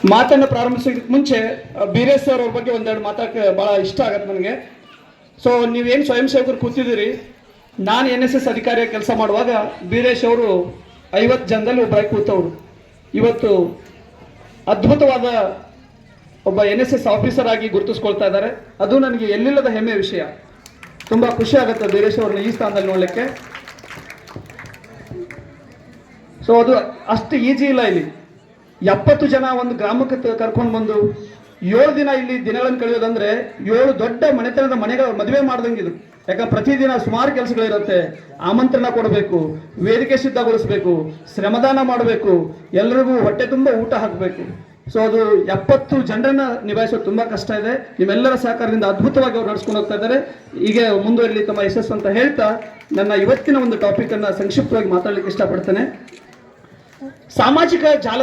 ಮಾತನ್ನು ಪ್ರಾರಂಭಿಸೋದಕ್ಕೆ ಮುಂಚೆ ಬೀರೇಶ್ ಸರ್ ಅವ್ರ ಬಗ್ಗೆ ಒಂದೆರಡು ಮಾತಾಡಕ್ಕೆ ಭಾಳ ಇಷ್ಟ ಆಗತ್ತೆ ನನಗೆ. ಸೊ ನೀವೇನು ಸ್ವಯಂ ಸೇವಕರು ಕೂತಿದ್ದೀರಿ, ನಾನು NSS ಅಧಿಕಾರಿಯ ಕೆಲಸ ಮಾಡುವಾಗ ಬೀರೇಶ್ ಅವರು 50 ಜನದಲ್ಲಿ ಒಬ್ಬರಾಗಿ ಕೂತವರು. ಇವತ್ತು ಅದ್ಭುತವಾದ ಒಬ್ಬ NSS ಆಫೀಸರ್ ಆಗಿ ಗುರುತಿಸ್ಕೊಳ್ತಾ ಇದ್ದಾರೆ. ಅದು ನನಗೆ ಎಲ್ಲಿಲ್ಲದ ಹೆಮ್ಮೆಯ ವಿಷಯ. ತುಂಬ ಖುಷಿ ಆಗುತ್ತೆ ಬೀರೇಶ್ ಅವ್ರನ್ನ ಈ ಸ್ಥಾನದಲ್ಲಿ ನೋಡಲಿಕ್ಕೆ. ಸೊ ಅದು ಅಷ್ಟು ಈಜಿ ಇಲ್ಲ. ಇಲ್ಲಿ 70 ಜನ ಒಂದು ಗ್ರಾಮಕ್ಕೆ ಕರ್ಕೊಂಡು ಬಂದು 7 ದಿನ ಇಲ್ಲಿ ದಿನಗಳನ್ನು ಕಳೆಯೋದಂದ್ರೆ 7 ದೊಡ್ಡ ಮನೆತನದ ಮನೆಗಳ ಮದುವೆ ಮಾಡ್ದಂಗೆ ಇದು. ಯಾಕಂದ್ರೆ ಪ್ರತಿದಿನ ಸುಮಾರು ಕೆಲಸಗಳಿರುತ್ತೆ. ಆಮಂತ್ರಣ ಕೊಡಬೇಕು, ವೇದಿಕೆ ಸಿದ್ಧಗೊಳಿಸ್ಬೇಕು, ಶ್ರಮದಾನ ಮಾಡಬೇಕು, ಎಲ್ಲರಿಗೂ ಹೊಟ್ಟೆ ತುಂಬ ಊಟ ಹಾಕಬೇಕು. ಸೊ ಅದು 70 ಜನರನ್ನ ನಿಭಾಯಿಸೋದು ತುಂಬಾ ಕಷ್ಟ ಇದೆ. ನಿಮ್ಮೆಲ್ಲರ ಸಹಕಾರದಿಂದ ಅದ್ಭುತವಾಗಿ ಅವ್ರು ನಡ್ಸ್ಕೊಂಡು ಹೋಗ್ತಾ ಇದ್ದಾರೆ. ಹೀಗೆ ಮುಂದುವರಿಲಿ ತಮ್ಮ ಯಶಸ್ಸು ಅಂತ ಹೇಳ್ತಾ ನನ್ನ ಇವತ್ತಿನ ಒಂದು ಟಾಪಿಕ್ ಅನ್ನ ಸಂಕ್ಷಿಪ್ತವಾಗಿ ಮಾತಾಡ್ಲಿಕ್ಕೆ ಇಷ್ಟಪಡ್ತೇನೆ. ಸಾಮಾಜಿಕ ಜಾಲ